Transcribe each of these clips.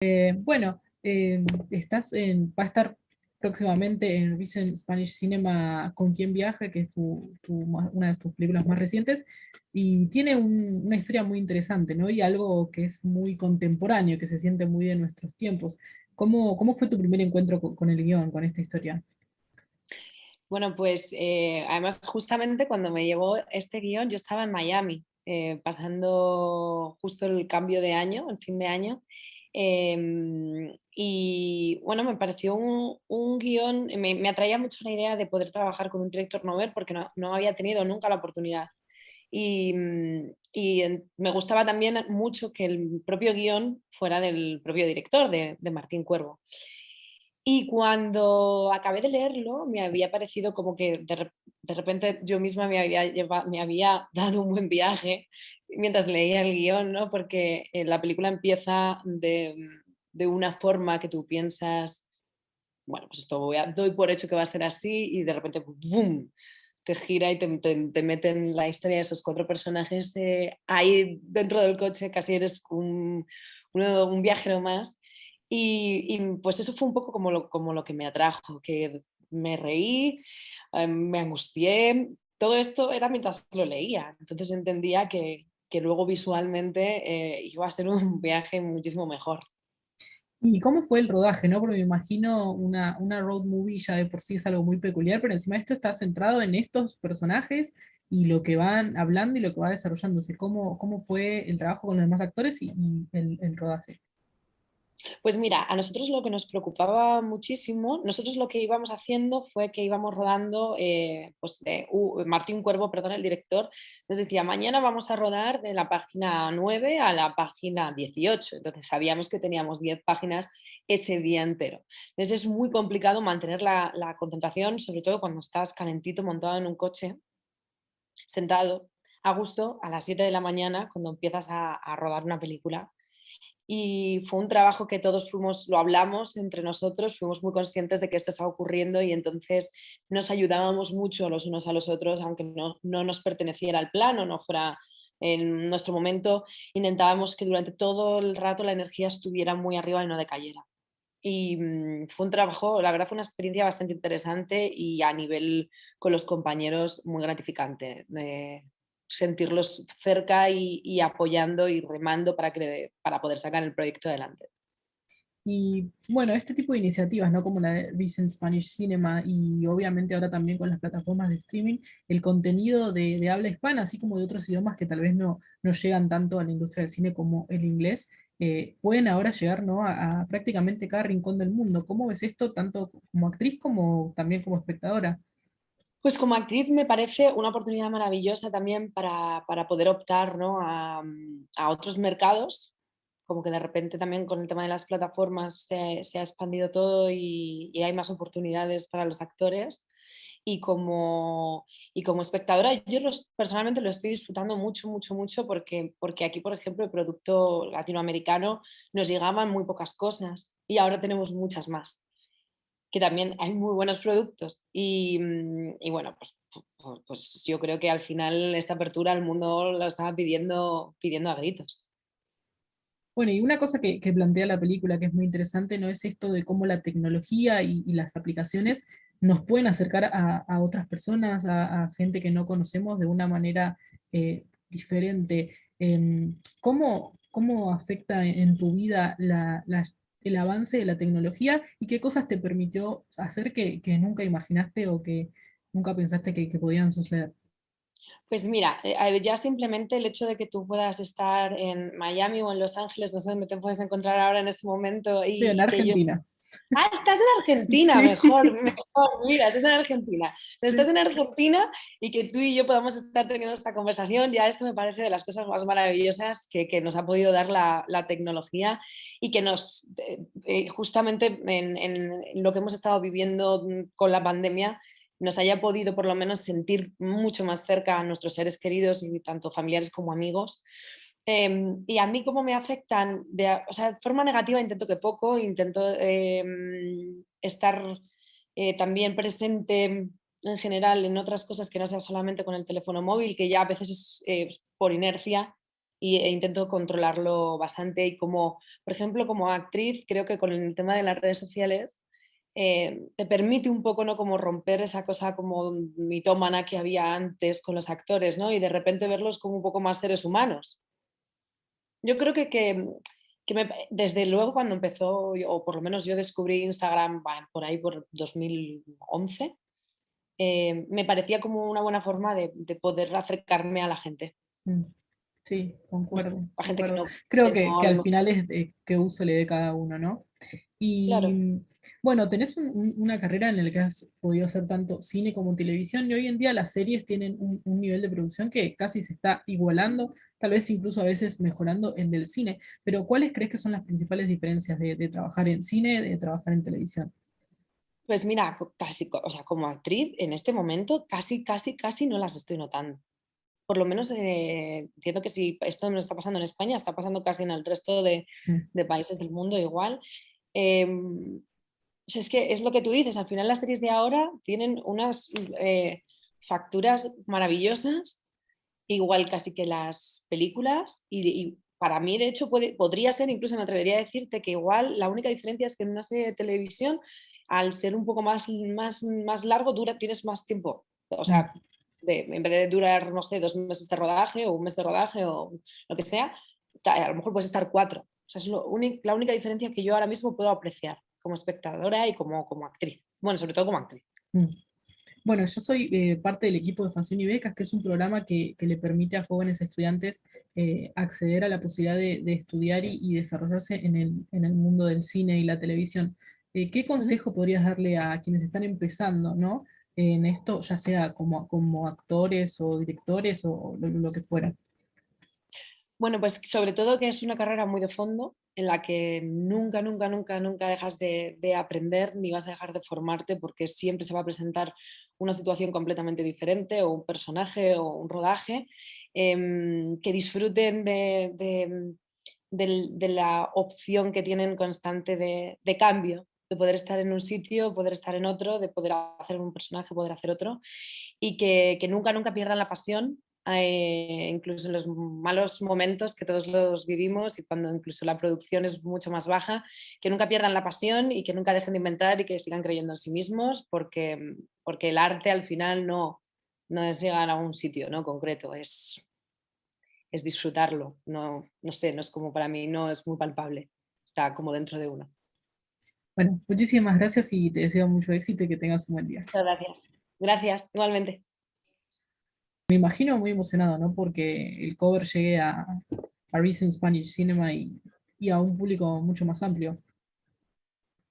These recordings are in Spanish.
Bueno, va a estar próximamente en Recent Spanish Cinema Con quién viaja, que es una de tus películas más recientes, y tiene una historia muy interesante, ¿no? Y algo que es muy contemporáneo, que se siente muy de nuestros tiempos. ¿Cómo fue tu primer encuentro con el guión, con esta historia? Bueno, pues además justamente cuando me llegó este guión yo estaba en Miami, pasando justo el cambio de año, el fin de año. Y bueno, me pareció un guión, me atraía mucho la idea de poder trabajar con un director novel porque no había tenido nunca la oportunidad. Me gustaba también mucho que el propio guión fuera del propio director, de Martín Cuervo. Y cuando acabé de leerlo, me había parecido como que de repente yo misma me había dado un buen viaje mientras leía el guión, ¿no? Porque la película empieza de una forma que tú piensas, bueno, pues esto doy por hecho que va a ser así y de repente, ¡boom! Te gira y te mete en la historia de esos cuatro personajes ahí dentro del coche, casi eres un viajero más. Pues eso fue un poco como lo que me atrajo, que me reí, me angustié, todo esto era mientras lo leía, entonces entendía que luego visualmente iba a ser un viaje muchísimo mejor. ¿Y cómo fue el rodaje, no? Porque me imagino una road movie ya de por sí es algo muy peculiar, pero encima esto está centrado en estos personajes y lo que van hablando y lo que va desarrollándose. ¿Cómo fue el trabajo con los demás actores y el rodaje? Pues mira, a nosotros lo que nos preocupaba muchísimo, nosotros lo que íbamos haciendo fue que íbamos rodando, Martín Cuervo, perdón, el director, nos decía, mañana vamos a rodar de la página 9 a la página 18. Entonces sabíamos que teníamos 10 páginas ese día entero. Entonces es muy complicado mantener la concentración, sobre todo cuando estás calentito montado en un coche, sentado a gusto a las 7 de la mañana, cuando empiezas a rodar una película. Y fue un trabajo que todos lo hablamos entre nosotros, fuimos muy conscientes de que esto estaba ocurriendo y entonces nos ayudábamos mucho los unos a los otros, aunque no nos perteneciera el plan o no fuera en nuestro momento, intentábamos que durante todo el rato la energía estuviera muy arriba y no decayera. Fue un trabajo, la verdad fue una experiencia bastante interesante y a nivel con los compañeros muy gratificante, de sentirlos cerca y apoyando y remando para poder sacar el proyecto adelante. Y bueno, este tipo de iniciativas, ¿no? Como la de Recent Spanish Cinema y obviamente ahora también con las plataformas de streaming, el contenido de habla hispana, así como de otros idiomas que tal vez no llegan tanto a la industria del cine como el inglés, pueden ahora llegar, ¿no? a prácticamente cada rincón del mundo. ¿Cómo ves esto tanto como actriz como también como espectadora? Pues como actriz me parece una oportunidad maravillosa también para poder optar, ¿no? A otros mercados, como que de repente también con el tema de las plataformas se ha expandido todo y hay más oportunidades para los actores. Y como, y como espectadora, personalmente lo estoy disfrutando mucho, mucho, mucho porque aquí, por ejemplo, el producto latinoamericano nos llegaban muy pocas cosas y ahora tenemos muchas más, que también hay muy buenos productos. Y bueno, pues yo creo que al final esta apertura al mundo lo estaba pidiendo a gritos. Bueno, y una cosa que plantea la película que es muy interesante, ¿no? Es esto de cómo la tecnología y las aplicaciones nos pueden acercar a otras personas, a gente que no conocemos de una manera diferente. ¿Cómo afecta en tu vida el avance de la tecnología y qué cosas te permitió hacer que nunca imaginaste o que nunca pensaste que podían suceder? Pues mira, ya simplemente el hecho de que tú puedas estar en Miami o en Los Ángeles, no sé dónde te puedes encontrar ahora en este momento, Estoy en y que yo... Argentina. Ah, estás en Argentina, Sí, mejor, mejor, mira, estás en Argentina. Estás sí. en Argentina y que tú y yo podamos estar teniendo esta conversación, ya esto me parece de las cosas más maravillosas que nos ha podido dar la tecnología y que justamente en lo que hemos estado viviendo con la pandemia, nos haya podido por lo menos sentir mucho más cerca a nuestros seres queridos y tanto familiares como amigos. Y a mí cómo me afectan, o sea, de forma negativa intento que poco, intento estar también presente en general en otras cosas que no sea solamente con el teléfono móvil, que ya a veces es por inercia, e intento controlarlo bastante y como, por ejemplo, como actriz, creo que con el tema de las redes sociales te permite un poco, ¿no? Como romper esa cosa como mitómana que había antes con los actores, ¿no? Y de repente verlos como un poco más seres humanos. Yo creo desde luego cuando empezó, o por lo menos yo descubrí Instagram por ahí por 2011, me parecía como una buena forma de poder acercarme a la gente. Mm. Sí, Pues, concuerdo, a gente concuerdo. Creo que que al no- final es de qué uso le dé cada uno, ¿no? claro. Y bueno, tenés una carrera en la que has podido hacer tanto cine como televisión, y hoy en día las series tienen un nivel de producción que casi se está igualando, tal vez incluso a veces mejorando el del cine. Pero ¿cuáles crees que son las principales diferencias de trabajar en cine, de trabajar en televisión? Pues mira, o sea, como actriz en este momento casi no las estoy notando. Por lo menos entiendo que si esto no está pasando en España, está pasando casi en el resto Mm. de países del mundo igual. O sea, es que es lo que tú dices, al final las series de ahora tienen unas facturas maravillosas, igual casi que las películas, y para mí, de hecho, podría ser, incluso me atrevería a decirte que igual la única diferencia es que en una serie de televisión, al ser un poco más largo, tienes más tiempo. O Mm. sea, en vez de durar, no sé, 2 meses de rodaje o un mes de rodaje o lo que sea, a lo mejor puedes estar 4. O sea, es la única diferencia que yo ahora mismo puedo apreciar como espectadora y como actriz. Bueno, sobre todo como actriz. Mm. Bueno, yo soy parte del equipo de Función y Becas, que es un programa que le permite a jóvenes estudiantes acceder a la posibilidad de estudiar y desarrollarse en el mundo del cine y la televisión. ¿Qué Ujú. consejo podrías darle a quienes están empezando, ¿no? En esto, ya sea como actores o directores o lo que fuera? Bueno, pues sobre todo que es una carrera muy de fondo en la que nunca dejas de aprender ni vas a dejar de formarte porque siempre se va a presentar una situación completamente diferente o un personaje o un rodaje. Que disfruten de la opción que tienen constante de cambio, de poder estar en un sitio, poder estar en otro, de poder hacer un personaje, poder hacer otro, y que nunca pierdan la pasión, incluso en los malos momentos que todos los vivimos y cuando incluso la producción es mucho más baja, que nunca pierdan la pasión y que nunca dejen de inventar y que sigan creyendo en sí mismos, porque el arte al final no es llegar a un sitio, ¿no? Concreto, es disfrutarlo, no sé, no es como para mí, no es muy palpable, está como dentro de uno. Bueno, muchísimas gracias y te deseo mucho éxito y que tengas un buen día. Muchas gracias. Gracias, igualmente. Me imagino muy emocionado, ¿no? Porque el cover llegue a Recent Spanish Cinema y a un público mucho más amplio.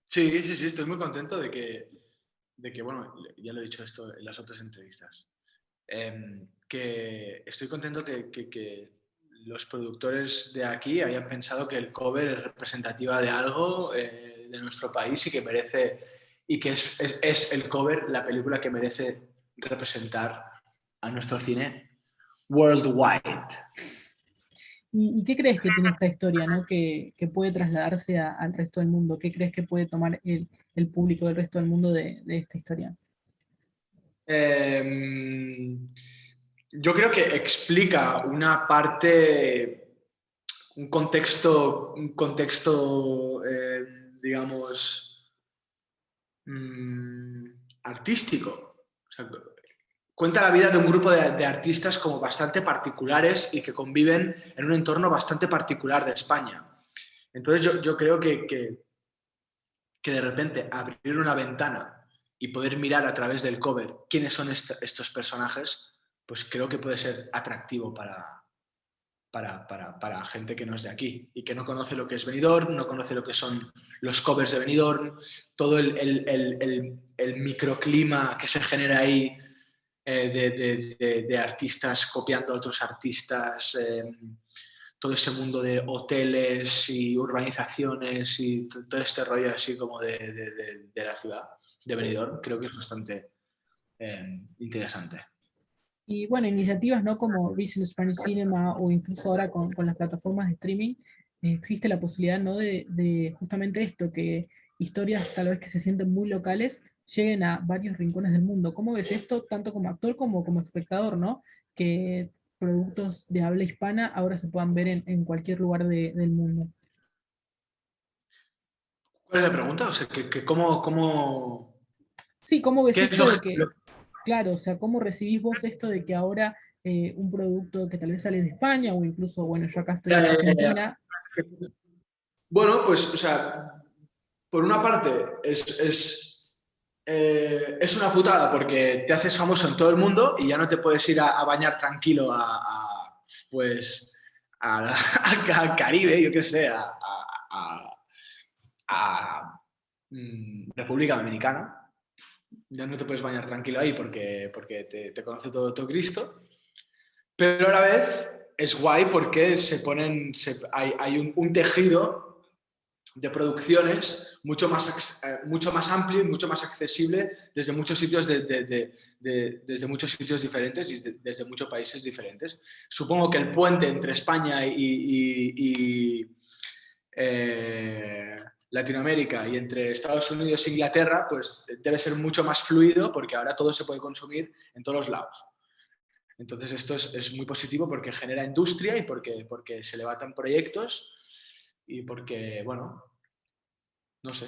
Sí, sí, sí, estoy muy contento de que, bueno, ya lo he dicho esto en las otras entrevistas, que estoy contento que los productores de aquí hayan pensado que el cover es representativa de algo de nuestro país y que merece, y que es el cover la película que merece representar a nuestro cine worldwide. ¿Y qué crees que tiene esta historia, ¿no? Que puede trasladarse al resto del mundo? ¿Qué crees que puede tomar el público del resto del mundo de esta historia? Yo creo que explica una parte, un contexto digamos, artístico. O sea, cuenta la vida de un grupo de artistas como bastante particulares y que conviven en un entorno bastante particular de España. Entonces yo creo que de repente abrir una ventana y poder mirar a través del cover quiénes son estos personajes, pues creo que puede ser atractivo para gente que no es de aquí y que no conoce lo que es Benidorm, no conoce lo que son los covers de Benidorm, todo el microclima que se genera ahí de artistas copiando a otros artistas, todo ese mundo de hoteles y urbanizaciones y todo este rollo así como de la ciudad, de Benidorm, creo que es bastante interesante. Y bueno, iniciativas no como Recent Spanish Cinema o incluso ahora con las plataformas de streaming, existe la posibilidad ¿no? de justamente esto, que historias tal vez que se sienten muy locales lleguen a varios rincones del mundo. ¿Cómo ves esto, tanto como actor como como espectador, ¿no? Que productos de habla hispana ahora se puedan ver en cualquier lugar del mundo. ¿Cuál es la pregunta? O sea, Sí, ¿cómo ves ¿qué es esto de que, claro, o sea, cómo recibís vos esto de que ahora un producto que tal vez sale de España o incluso, bueno, yo acá estoy Ya, en ya, ya, ya. Argentina? Bueno, pues, o sea, por una parte es una putada porque te haces famoso en todo el mundo y ya no te puedes ir a bañar tranquilo pues, al Caribe, yo qué sé, República Dominicana. Ya no te puedes bañar tranquilo ahí porque te conoce todo Cristo. Pero a la vez es guay porque hay un tejido de producciones mucho más amplio y mucho más accesible desde muchos sitios, desde muchos sitios diferentes y desde muchos países diferentes. Supongo que el puente entre España y Latinoamérica y entre Estados Unidos e Inglaterra, pues debe ser mucho más fluido porque ahora todo se puede consumir en todos los lados. Entonces esto es muy positivo porque genera industria y porque se levantan proyectos y porque, bueno, no sé,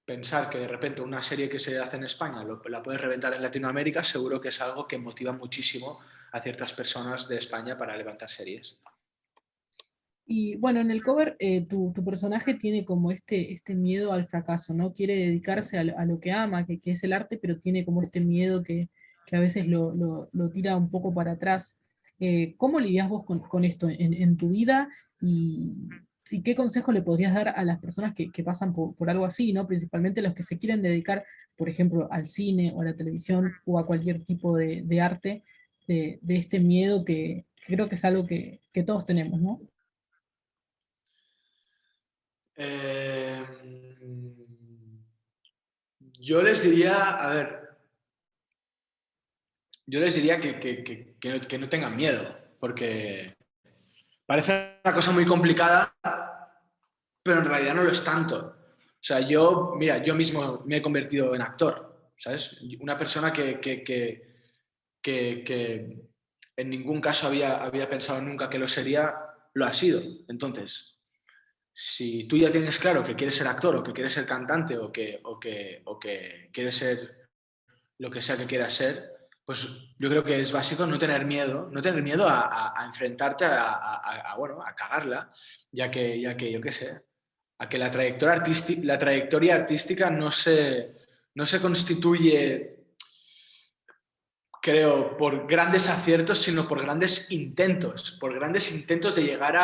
pensar que de repente una serie que se hace en España la puedes reventar en Latinoamérica, seguro que es algo que motiva muchísimo a ciertas personas de España para levantar series. Y bueno, en el cover tu personaje tiene como este miedo al fracaso, ¿no? Quiere dedicarse a lo que ama, que es el arte, pero tiene como este miedo que a veces lo tira un poco para atrás. ¿Cómo lidias vos con esto en tu vida? Y qué consejo le podrías dar a las personas que pasan por algo así, ¿no? Principalmente los que se quieren dedicar, por ejemplo, al cine o a la televisión o a cualquier tipo de arte, de este miedo que creo que es algo que todos tenemos, ¿no? Eh, yo les diría, a ver, yo les diría que no tengan miedo, porque parece una cosa muy complicada, pero en realidad no lo es tanto. O sea, mira, yo mismo me he convertido en actor, ¿sabes? Una persona que en ningún caso había pensado nunca que lo sería, lo ha sido. Entonces, si tú ya tienes claro que quieres ser actor o que quieres ser cantante o que quieres ser lo que sea que quieras ser, pues yo creo que es básico no tener miedo a enfrentarte bueno, a cagarla, ya que yo qué sé, a que la trayectoria artística no se constituye, creo, por grandes aciertos, sino por grandes intentos de llegar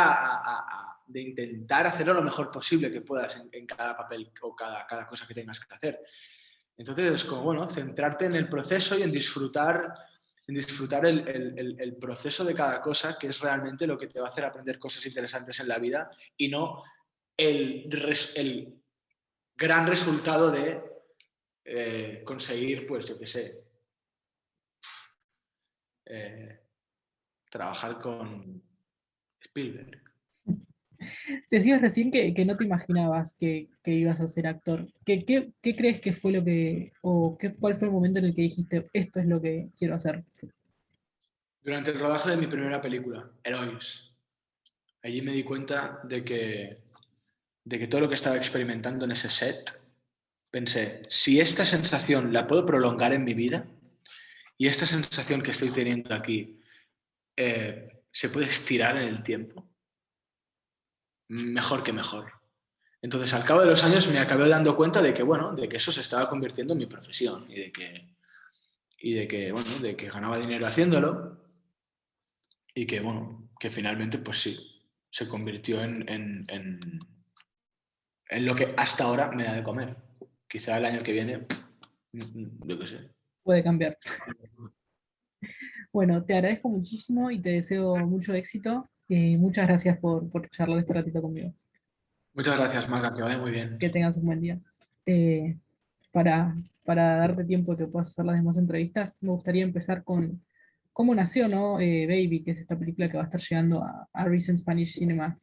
de intentar hacerlo lo mejor posible que puedas en cada papel o cada cosa que tengas que hacer. Entonces es como, bueno, centrarte en el proceso y en disfrutar el proceso de cada cosa, que es realmente lo que te va a hacer aprender cosas interesantes en la vida y no el gran resultado de conseguir, pues yo qué sé, eh, trabajar con Spielberg. Decías recién que no te imaginabas que ibas a ser actor. ¿Qué crees que fue lo que, o cuál fue el momento en el que dijiste, esto es lo que quiero hacer? Durante el rodaje de mi primera película, Heroes, allí me di cuenta de que todo lo que estaba experimentando en ese set, pensé, si esta sensación la puedo prolongar en mi vida y esta sensación que estoy teniendo aquí se puede estirar en el tiempo, mejor que mejor. Entonces, al cabo de los años me acabé dando cuenta de que, bueno, de que eso se estaba convirtiendo en mi profesión bueno, de que ganaba dinero haciéndolo y que, bueno, que finalmente, pues sí, se convirtió en lo que hasta ahora me da de comer. Quizá el año que viene, yo qué sé. Puede cambiar. Bueno, te agradezco muchísimo y te deseo mucho éxito. Muchas gracias por charlar este ratito conmigo. Muchas gracias, Maga, que vaya muy bien. Que tengas un buen día. Eh, para, para darte tiempo de que puedas hacer las demás entrevistas, me gustaría empezar con cómo nació, ¿no? Baby, que es esta película que va a estar llegando a Recent Spanish Cinema.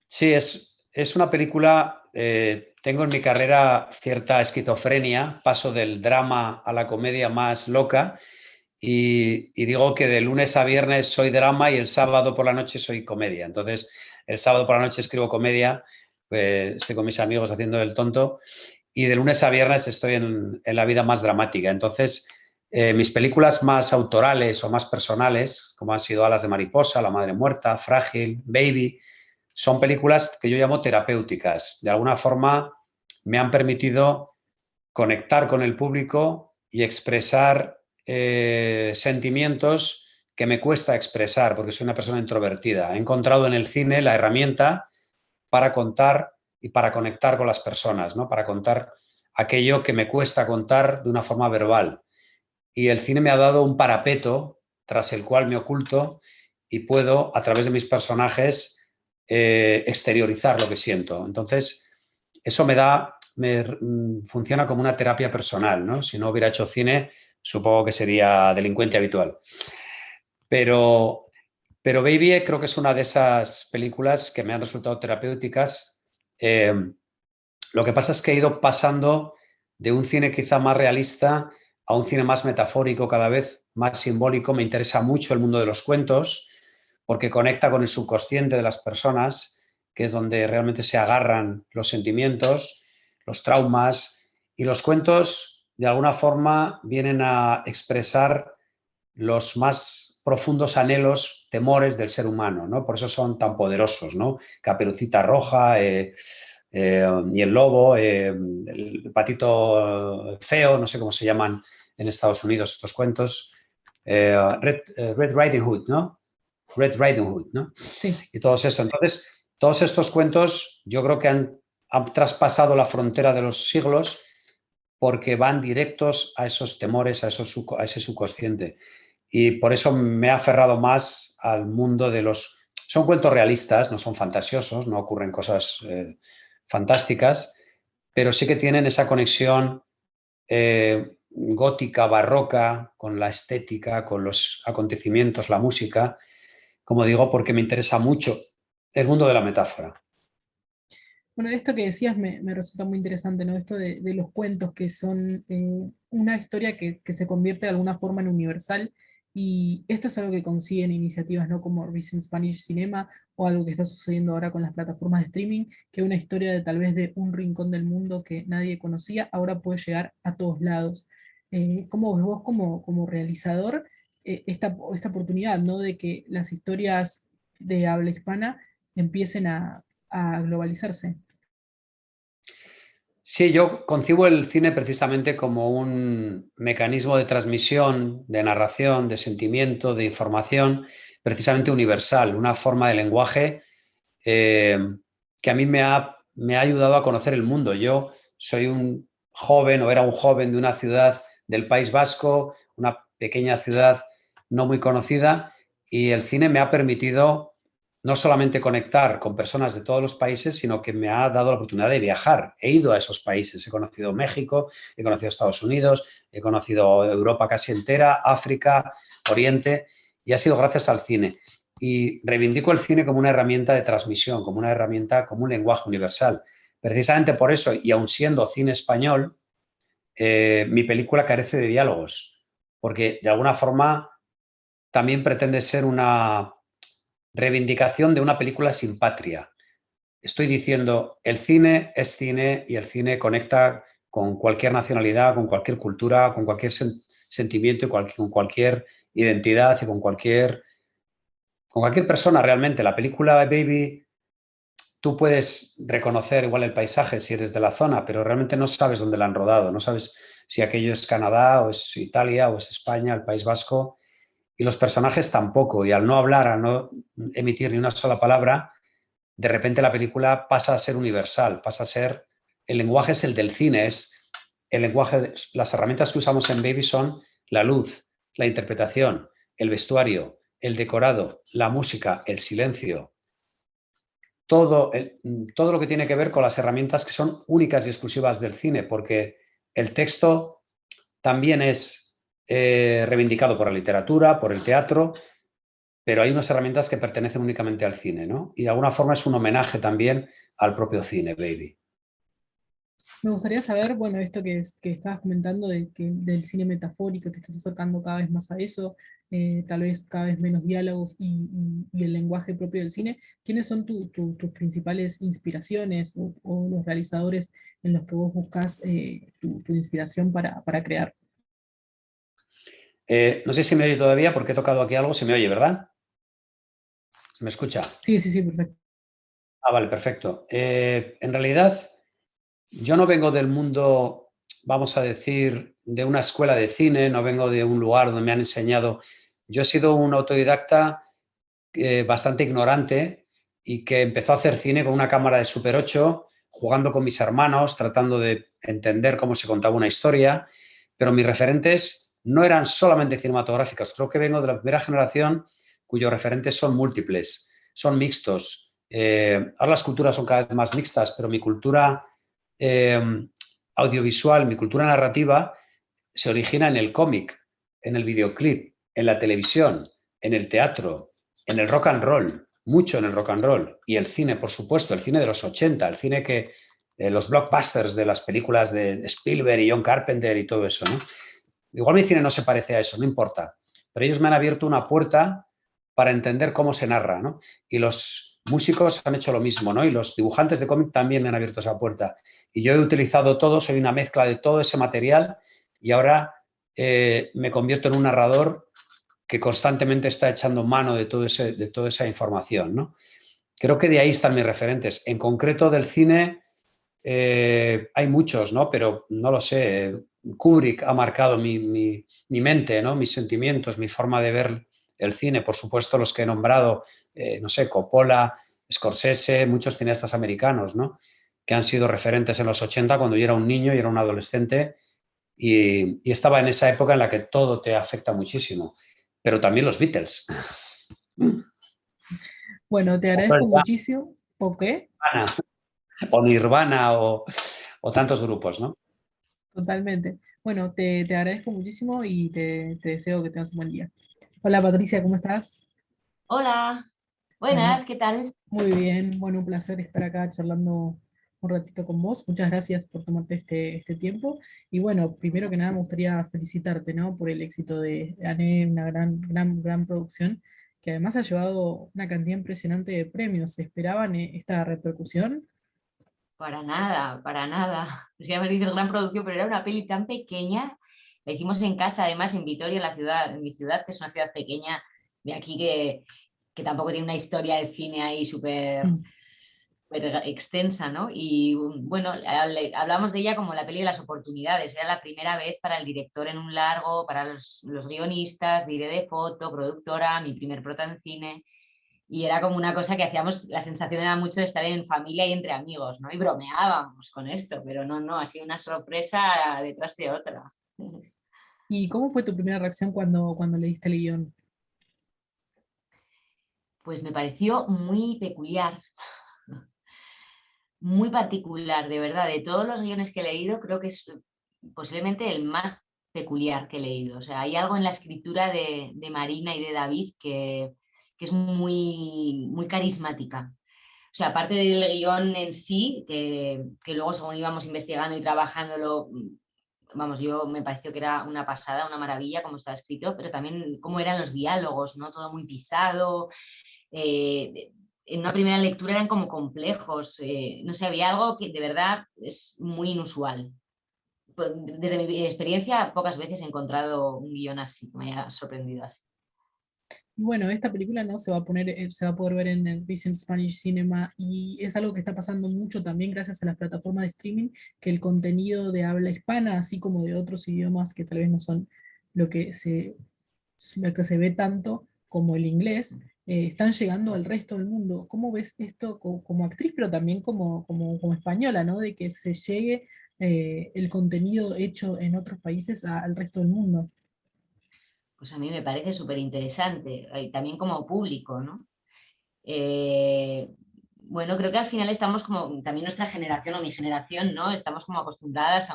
Sí, es una película, tengo en mi carrera cierta esquizofrenia, paso del drama a la comedia más loca y digo que de lunes a viernes soy drama y el sábado por la noche soy comedia. Entonces, el sábado por la noche escribo comedia, pues estoy con mis amigos haciendo el tonto, y de lunes a viernes estoy en la vida más dramática. Entonces, mis películas más autorales o más personales, como han sido Alas de mariposa, La madre muerta, Frágil, Baby, son películas que yo llamo terapéuticas. De alguna forma me han permitido conectar con el público y expresar sentimientos que me cuesta expresar porque soy una persona introvertida. He encontrado en el cine la herramienta para contar y para conectar con las personas, ¿no? Para contar aquello que me cuesta contar de una forma verbal. Y el cine me ha dado un parapeto tras el cual me oculto y puedo, a través de mis personajes, exteriorizar lo que siento. Entonces, eso funciona como una terapia personal, ¿no? Si no hubiera hecho cine, supongo que sería delincuente habitual. Pero Baby creo que es una de esas películas que me han resultado terapéuticas. Lo que pasa es que he ido pasando de un cine quizá más realista a un cine más metafórico, cada vez más simbólico. Me interesa mucho el mundo de los cuentos porque conecta con el subconsciente de las personas, que es donde realmente se agarran los sentimientos, los traumas, y los cuentos de alguna forma vienen a expresar los más profundos anhelos, temores del ser humano, ¿no? Por eso son tan poderosos, ¿no? Caperucita Roja y el lobo, el patito feo, no sé cómo se llaman en Estados Unidos estos cuentos, Red Riding Hood, ¿no? Red Riding Hood, ¿no? Sí. Y todos estos. Entonces, todos estos cuentos yo creo que han traspasado la frontera de los siglos porque van directos a esos temores, a ese subconsciente. Y por eso me he aferrado más al mundo de los... Son cuentos realistas, no son fantasiosos, no ocurren cosas fantásticas, pero sí que tienen esa conexión gótica, barroca, con la estética, con los acontecimientos, la música, como digo, porque me interesa mucho el mundo de la metáfora. Bueno, esto que decías me resulta muy interesante, ¿no? Esto de los cuentos que son una historia que se convierte de alguna forma en universal, y esto es algo que consiguen iniciativas, ¿no? Como Recent Spanish Cinema, o algo que está sucediendo ahora con las plataformas de streaming, que una historia de tal vez de un rincón del mundo que nadie conocía, ahora puede llegar a todos lados. ¿Cómo ves vos como realizador esta oportunidad, ¿no? De que las historias de habla hispana empiecen a globalizarse? Sí, yo concibo el cine precisamente como un mecanismo de transmisión, de narración, de sentimiento, de información, precisamente universal, una forma de lenguaje eh, que a mí me ha ayudado a conocer el mundo. Yo soy un joven o era un joven de una ciudad del País Vasco, una pequeña ciudad no muy conocida, y el cine me ha permitido no solamente conectar con personas de todos los países, sino que me ha dado la oportunidad de viajar. He ido a esos países, he conocido México, he conocido Estados Unidos, he conocido Europa casi entera, África, Oriente, y ha sido gracias al cine. Y reivindico el cine como una herramienta de transmisión, como una herramienta, como un lenguaje universal. Precisamente por eso, y aun siendo cine español, mi película carece de diálogos, porque de alguna forma también pretende ser una reivindicación de una película sin patria. Estoy diciendo, el cine es cine y el cine conecta con cualquier nacionalidad, con cualquier cultura, con cualquier sentimiento, con cualquier identidad y con cualquier persona realmente. La película Baby, tú puedes reconocer igual el paisaje si eres de la zona, pero realmente no sabes dónde la han rodado, no sabes si aquello es Canadá o es Italia o es España, el País Vasco, y los personajes tampoco. Y al no hablar, al no emitir ni una sola palabra, de repente la película pasa a ser universal, pasa a ser... El lenguaje es el del cine, es el lenguaje... Las herramientas que usamos en Baby son la luz, la interpretación, el vestuario, el decorado, la música, el silencio, todo lo que tiene que ver con las herramientas que son únicas y exclusivas del cine, porque el texto también es reivindicado por la literatura, por el teatro, pero hay unas herramientas que pertenecen únicamente al cine, ¿no? Y de alguna forma es un homenaje también al propio cine, Baby. Me gustaría saber, bueno, esto que estabas comentando del cine metafórico, te estás acercando cada vez más a eso, tal vez cada vez menos diálogos y el lenguaje propio del cine. ¿Quiénes son tus principales inspiraciones o los realizadores en los que vos buscas tu inspiración para crear? No sé si me oye todavía porque he tocado aquí algo. Se me oye, ¿verdad? ¿Me escucha? Sí, sí, sí, perfecto. Ah, vale, perfecto. En realidad, yo no vengo del mundo, vamos a decir, de una escuela de cine, no vengo de un lugar donde me han enseñado. Yo he sido un autodidacta bastante ignorante y que empezó a hacer cine con una cámara de Super 8, jugando con mis hermanos, tratando de entender cómo se contaba una historia, pero mis referentes no eran solamente cinematográficos. Creo que vengo de la primera generación cuyos referentes son múltiples, son mixtos. Ahora las culturas son cada vez más mixtas, pero mi cultura eh, audiovisual, mi cultura narrativa, se origina en el cómic, en el videoclip, en la televisión, en el teatro, en el rock and roll, mucho en el rock and roll, y el cine, por supuesto, el cine de los 80, el cine que los blockbusters de las películas de Spielberg y John Carpenter y todo eso, ¿no? Igual mi cine no se parece a eso, no importa, pero ellos me han abierto una puerta para entender cómo se narra, ¿no? Y los músicos han hecho lo mismo, ¿no? Y los dibujantes de cómic también me han abierto esa puerta. Y yo he utilizado todo, soy una mezcla de todo ese material y ahora me convierto en un narrador que constantemente está echando mano de toda esa información, ¿no? Creo que de ahí están mis referentes. En concreto del cine hay muchos, ¿no? Pero no lo sé. Kubrick ha marcado mi mente, ¿no? Mis sentimientos, mi forma de ver el cine. Por supuesto, los que he nombrado, no sé, Coppola, Scorsese, muchos cineastas americanos, ¿no? Que han sido referentes en los 80 cuando yo era un niño y era un adolescente y estaba en esa época en la que todo te afecta muchísimo. Pero también los Beatles. Bueno, te O agradezco Pearl muchísimo. ¿Por qué? Jam, o Nirvana o tantos grupos, ¿no? Totalmente. Bueno, te agradezco muchísimo y te deseo que tengas un buen día. Hola Patricia, ¿cómo estás? Hola, Bueno, buenas, ¿qué tal? muy bien. Bueno, un placer estar acá charlando un ratito con vos. Muchas gracias por tomarte este tiempo. Y bueno, primero que nada me gustaría felicitarte, ¿no? Por el éxito de ANE, una gran producción que además ha llevado una cantidad impresionante de premios. ¿Se esperaban esta repercusión? Para nada, para nada. Es que además dices gran producción, pero era una peli tan pequeña. La hicimos en casa, además en Vitoria, la ciudad, en mi ciudad, que es una ciudad pequeña de aquí que tampoco tiene una historia de cine ahí súper Mm. súper extensa, ¿no? Y bueno, hablamos de ella como la peli de las oportunidades. Era la primera vez para el director en un largo, para los guionistas, diré de foto, productora, mi primer prota en cine. Y era como una cosa que hacíamos, la sensación era mucho de estar en familia y entre amigos, ¿no? Y bromeábamos con esto, pero no, ha sido una sorpresa detrás de otra. ¿Y cómo fue tu primera reacción cuando leíste el guión? Pues me pareció muy peculiar, muy particular, de verdad. De todos los guiones que he leído, creo que es posiblemente el más peculiar que he leído. O sea, hay algo en la escritura de Marina y de David que es muy carismática. O sea, aparte del guión en sí, que luego según íbamos investigando y trabajándolo, vamos, yo me pareció que era una pasada, una maravilla como está escrito, pero también cómo eran los diálogos, ¿no? Todo muy pisado. En una primera lectura eran como complejos. No sé, había algo que de verdad es muy inusual. Pues, desde mi experiencia, pocas veces he encontrado un guión así, que me haya sorprendido así. Bueno, esta película no se va a poner, se va a poder ver en el Recent Spanish Cinema y es algo que está pasando mucho también gracias a las plataformas de streaming, que el contenido de habla hispana, así como de otros idiomas que tal vez no son lo que se, lo que se ve tanto como el inglés, están llegando al resto del mundo. ¿Cómo ves esto como actriz, pero también como española, ¿no? De que se llegue el contenido hecho en otros países al resto del mundo. Pues a mí me parece súper interesante, también como público, ¿no? Eh, bueno, creo que al final estamos como, también nuestra generación o mi generación, ¿no? Estamos como acostumbradas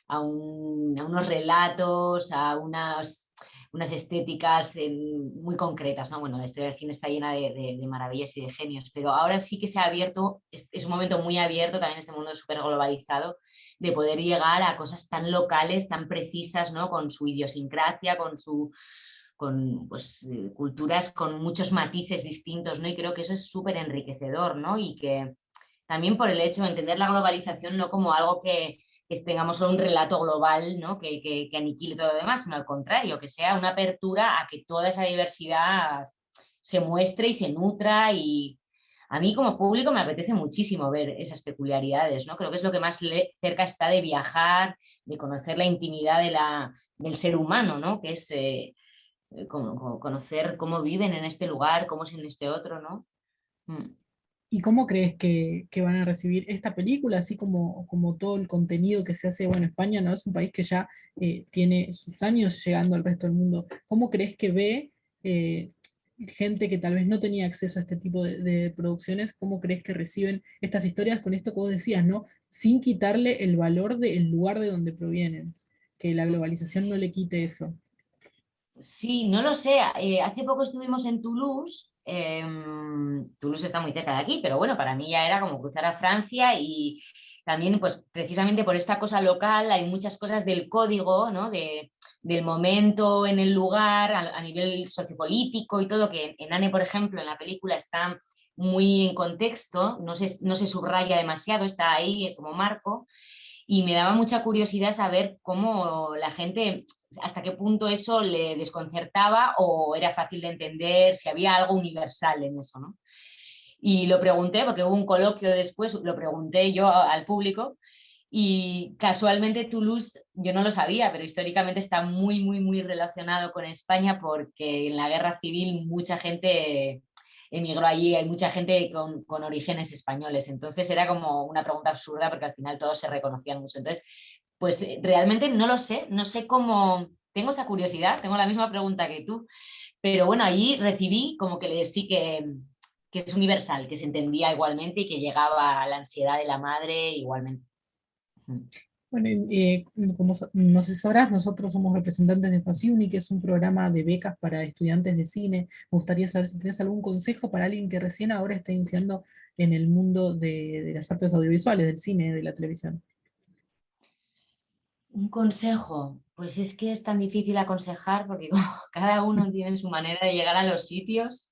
a unos relatos, a unas unas estéticas muy concretas, ¿no? Bueno, la historia del cine está llena de maravillas y de genios, pero ahora sí que se ha abierto, es un momento muy abierto también este mundo súper globalizado, de poder llegar a cosas tan locales, tan precisas, ¿no? Con su idiosincrasia, con pues, culturas con muchos matices distintos, ¿no? Y creo que eso es súper enriquecedor, ¿no? Y que también por el hecho de entender la globalización no como algo que tengamos solo un relato global, ¿no? que aniquile todo lo demás, sino al contrario, que sea una apertura a que toda esa diversidad se muestre y se nutra, y a mí como público me apetece muchísimo ver esas peculiaridades, ¿no? Creo que es lo que más cerca está de viajar, de conocer la intimidad del ser humano, ¿no? Que es conocer cómo viven en este lugar, cómo es en este otro, ¿no? Mm. ¿Y cómo crees que van a recibir esta película, así como todo el contenido que se hace? Bueno, España no es un país que ya tiene sus años llegando al resto del mundo. ¿Cómo crees que ve eh, gente que tal vez no tenía acceso a este tipo de producciones? ¿Cómo crees que reciben estas historias con esto que vos decías, ¿no? Sin quitarle el valor del lugar de donde provienen, que la globalización no le quite eso. Sí, no lo sé. Hace poco estuvimos en Toulouse. Toulouse está muy cerca de aquí, pero bueno, para mí ya era como cruzar a Francia, y también, pues precisamente por esta cosa local, hay muchas cosas del código, ¿no? Del momento en el lugar, a nivel sociopolítico y todo, que en Anne, por ejemplo, en la película está muy en contexto, no se subraya demasiado, está ahí como marco, y me daba mucha curiosidad saber cómo la gente, hasta qué punto eso le desconcertaba o era fácil de entender, si había algo universal en eso, ¿no? Y lo pregunté, porque hubo un coloquio después, lo pregunté yo al público, y casualmente Toulouse, yo no lo sabía, pero históricamente está muy, muy, muy relacionado con España, porque en la guerra civil mucha gente emigró allí, hay mucha gente con orígenes españoles, entonces era como una pregunta absurda, porque al final todos se reconocían mucho. Entonces, pues realmente no lo sé, no sé cómo, tengo esa curiosidad, tengo la misma pregunta que tú, pero bueno, allí recibí como que sí que es universal, que se entendía igualmente y que llegaba a la ansiedad de la madre igualmente. Bueno, como no sé si sabrás, nosotros somos representantes de FACIUNI, que es un programa de becas para estudiantes de cine. Me gustaría saber si tienes algún consejo para alguien que recién ahora está iniciando en el mundo de las artes audiovisuales, del cine, de la televisión. Un consejo, pues es que es tan difícil aconsejar, porque como cada uno tiene su manera de llegar a los sitios.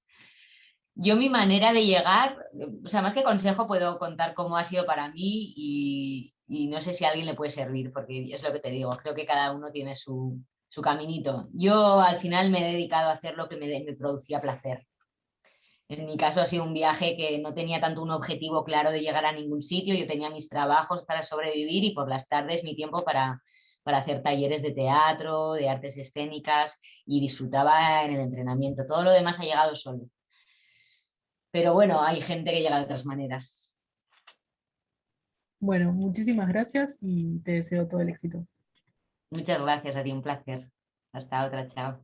Yo mi manera de llegar, o sea, más que consejo, puedo contar cómo ha sido para mí, y no sé si a alguien le puede servir, porque es lo que te digo, creo que cada uno tiene su caminito. Yo al final me he dedicado a hacer lo que me producía placer. En mi caso ha sido un viaje que no tenía tanto un objetivo claro de llegar a ningún sitio. Yo tenía mis trabajos para sobrevivir, y por las tardes mi tiempo para hacer talleres de teatro, de artes escénicas, y disfrutaba en el entrenamiento. Todo lo demás ha llegado solo. Pero bueno, hay gente que llega de otras maneras. Bueno, muchísimas gracias y te deseo todo el éxito. Muchas gracias a ti, un placer. Hasta otra, chao.